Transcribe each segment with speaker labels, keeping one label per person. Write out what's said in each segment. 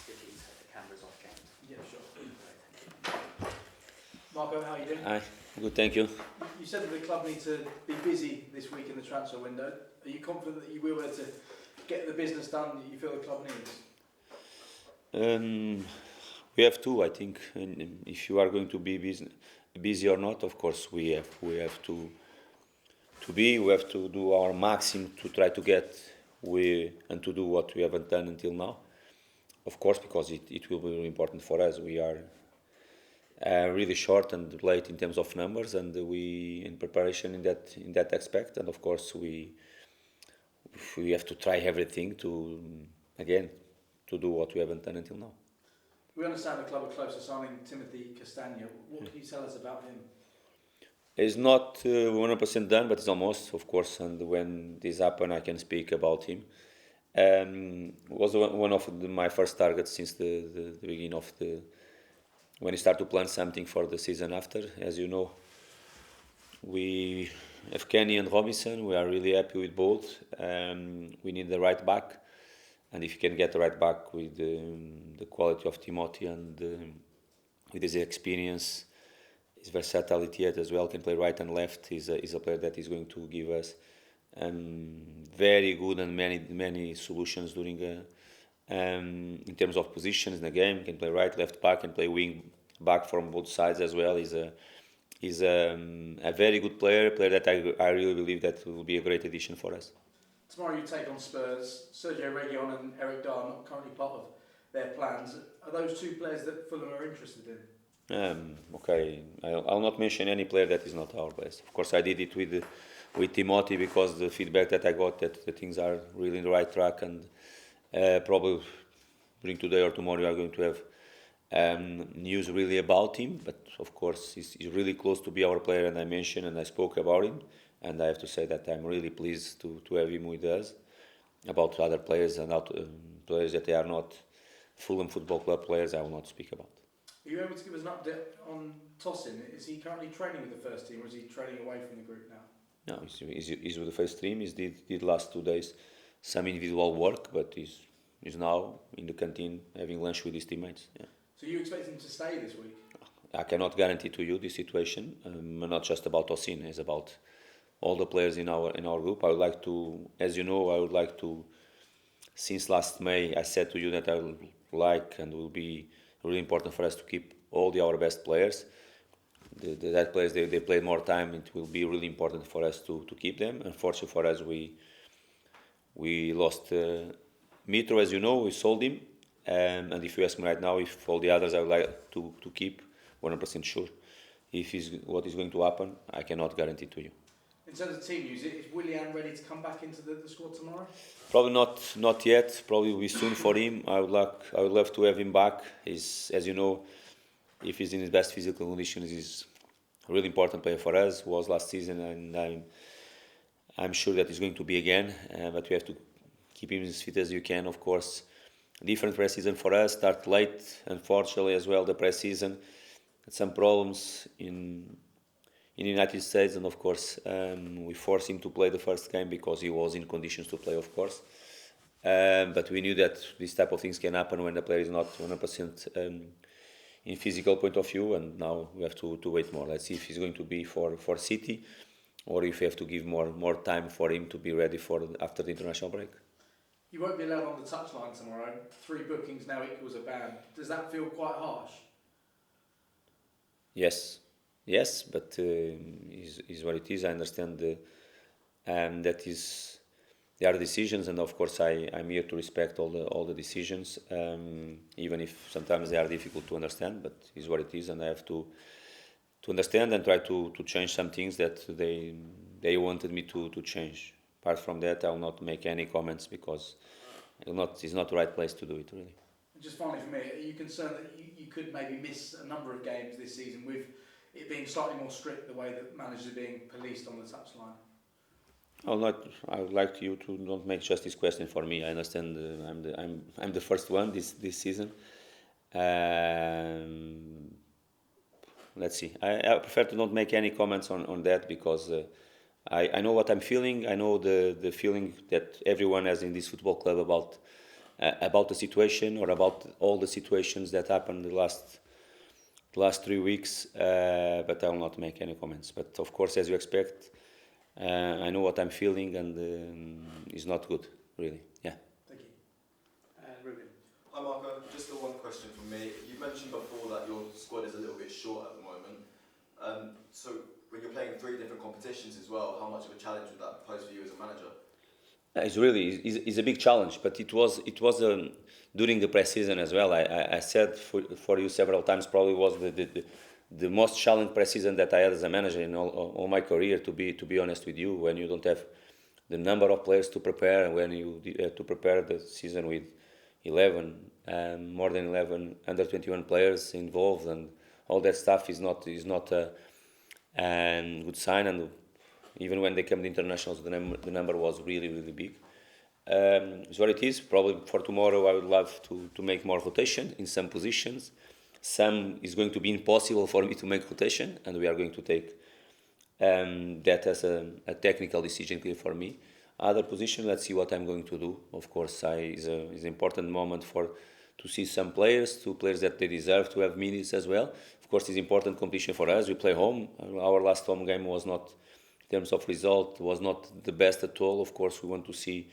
Speaker 1: quickly to take the cameras off games.
Speaker 2: Yeah, sure.
Speaker 1: Great, thank you.
Speaker 2: Marco, how are you doing?
Speaker 3: Hi, good, thank you.
Speaker 2: You said that the club need to be busy this week in the transfer window. Are you confident that you will be able to get the business done that you feel the club needs?
Speaker 3: We have to, I think, and if you are going to be busy or not, of course we have to we have to do our maximum to try to get and to do what we haven't done until now. Of course, because it will be really important for us. We are really short and late in terms of numbers, and we in preparation in that aspect. And of course, we have to try everything to again to do what we haven't done until now.
Speaker 2: We understand the club are close to signing Timothy Castano. What can you tell us about him?
Speaker 3: It's not 100% done, but it's almost, of course. And when this happened, I can speak about him. Was one of my first targets since the beginning of when you start to plan something for the season after. As you know, we have Kenny and Robinson. We are really happy with both. We need the right back, and if you can get the right back with the quality of Timothy and with his experience, his versatility as well, can play right and left. He's a player that is going to give us very good and many solutions during in terms of positions in the game. Can play right, left back, can play wing back from both sides as well. He's a very good player that I really believe that will be a great addition for us.
Speaker 2: Tomorrow you take on Spurs. Sergio and Eric Dier not currently part of their plans. Are those two players that Fulham are interested in?
Speaker 3: Okay, I'll not mention any player that is not our best. Of course, I did it with Timothy because the feedback that I got that the things are really in the right track, and probably during today or tomorrow we are going to have news really about him. But of course, he's really close to be our player, and I mentioned and I spoke about him, and I have to say that I'm really pleased to have him with us. About other players and players that they are not Fulham Football Club players, I will not speak about.
Speaker 2: Are you able to give us an update on Tosin? Is he currently training with the first team, or is he training away from the group now?
Speaker 3: No, he's with the first team. He did last 2 days some individual work, but he's now in the canteen having lunch with his teammates. Yeah.
Speaker 2: So you expect him to stay this week?
Speaker 3: I cannot guarantee to you this situation. Not just about Tosin. It's about all the players in our group. I would like to, as you know, since last May, I said to you that I would like and will be really important for us to keep all our best players. That players they played more time. It will be really important for us to keep them. Unfortunately for us, we lost Mitro, as you know. We sold him, and if you ask me right now, if all the others I would like to keep, 100% sure. If what is going to happen, I cannot guarantee to you.
Speaker 2: In terms of team news, is Willian ready to come back into the squad tomorrow?
Speaker 3: Probably not yet. Probably will be soon for him. I would love to have him back. He's, as you know, if he's in his best physical conditions, he's a really important player for us. Was last season, and I'm sure that he's going to be again. But we have to keep him as fit as you can. Of course, different pre-season for us. Start late, unfortunately, as well. The pre-season had some problems in the United States, and of course we forced him to play the first game because he was in conditions to play, of course. But we knew that this type of things can happen when the player is not 100% in physical point of view, and now we have to wait more. Let's see if he's going to be for City, or if we have to give more time for him to be ready for after the international break.
Speaker 2: You won't be allowed on the touchline tomorrow. 3 bookings now equals a ban. Does that feel quite harsh?
Speaker 3: Yes, but is what it is. I understand that there are decisions, and of course I'm here to respect all the decisions, even if sometimes they are difficult to understand. But is what it is, and I have to understand and try to change some things that they wanted me to change. Apart from that, I will not make any comments because it's not the right place to do it, really.
Speaker 2: Just finally for me, are you concerned that you could maybe miss a number of games this season with it being slightly more strict, the way that managers are being policed on the touchline?
Speaker 3: I would like you to not make just this question for me. I understand. I'm the first one this season. Let's see. I prefer to not make any comments on that because I know what I'm feeling. I know the feeling that everyone has in this football club about about the situation or about all the situations that happened the last 3 weeks, but I will not make any comments. But of course, as you expect, I know what I'm feeling, and it's not good, really. Yeah.
Speaker 2: Thank you.
Speaker 1: Ruben.
Speaker 4: Hi Marco, just the one question from me. You mentioned before that your squad is a little bit short at the moment. So when you're playing 3 different competitions as well, how much of a challenge would that pose for you as a manager?
Speaker 3: It's a big challenge, but it was during the pre-season as well. I said for you several times, probably was the most challenging pre-season that I had as a manager in all my career. To be honest with you, when you don't have the number of players to prepare, and when you have to prepare the season with 11, more than 11 under 21 players involved, and all that stuff is not a good sign. And even when they came to internationals, the number was really big. It's what it is. Probably for tomorrow, I would love to make more rotation in some positions. Some is going to be impossible for me to make rotation, and we are going to take that as a technical decision clear for me. Other position, let's see what I'm going to do. Of course, is an important moment to see some players, 2 players that they deserve to have minutes as well. Of course, it's important competition for us. We play home. Our last home game was not, in terms of result, was not the best at all. Of course, we want to see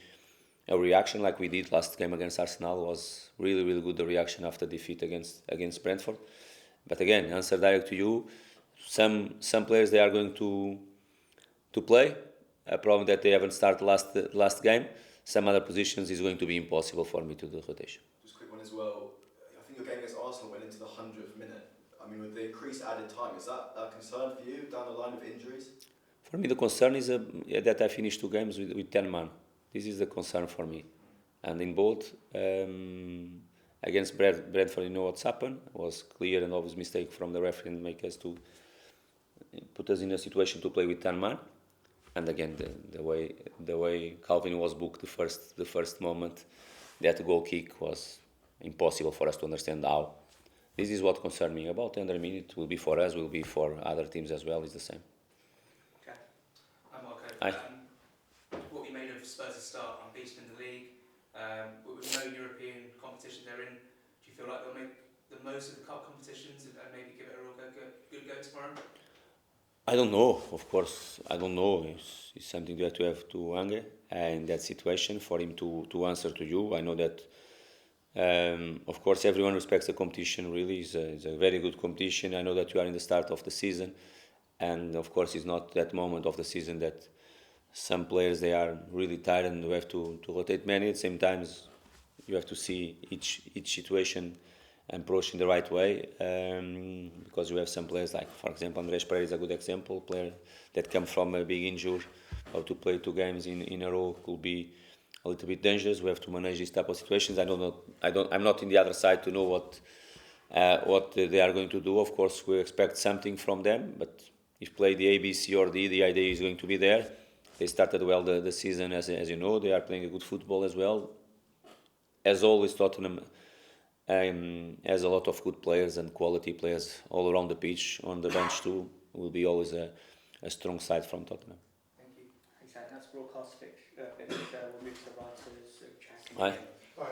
Speaker 3: a reaction like we did last game against Arsenal. Was really good, the reaction after defeat against Brentford. But again, answer direct to you, some players they are going to play. A problem that they haven't started last game. Some other positions is going to be impossible for me to do rotation.
Speaker 4: Just a quick one as well. I think your game against Arsenal went into the 100th minute. I mean, with the increased added time, is that a concern for you down the line of injuries?
Speaker 3: For me, the concern is that I finished 2 games with 10 man. This is the concern for me. And in both, against Brentford, you know what's happened. It was clear and obvious mistake from the referee and make us to put us in a situation to play with 10 man. And again, the way Calvin was booked the first moment, that goal kick was impossible for us to understand how. This is what concerns me. About 100 minutes will be for us, will be for other teams as well. It's the same.
Speaker 1: Okay. Hi Marco.
Speaker 3: Hi.
Speaker 1: What you made of Spurs' start, unbeaten in the league, with no European competition they're in, do you feel like they'll make the most of the cup competitions and maybe give it a real good go tomorrow?
Speaker 3: I don't know, of course, I don't know. It's something that you have to anger in that situation for him to answer to you. I know that, of course, everyone respects the competition, really. It's a very good competition. I know that you are in the start of the season, and of course, it's not that moment of the season that some players, they are really tired and you have to rotate many. At the same time, you have to see each situation and approach in the right way, because you have some players like, for example, Andres Pereira is a good example, player that come from a big injury, how to play 2 games in a row could be a little bit dangerous. We have to manage these type of situations. I'm not in the other side to know what they are going to do. Of course, we expect something from them, but if play the A, B, C or D, the idea is going to be there. They started well the season, as you know. They are playing a good football as well. As always, Tottenham has a lot of good players and quality players all around the pitch, on the bench too. Will be always a strong side from Tottenham.
Speaker 1: Thank you. Exactly. That's broadcast finish. We'll move to the writers' chat.
Speaker 3: Aye.
Speaker 5: Hi,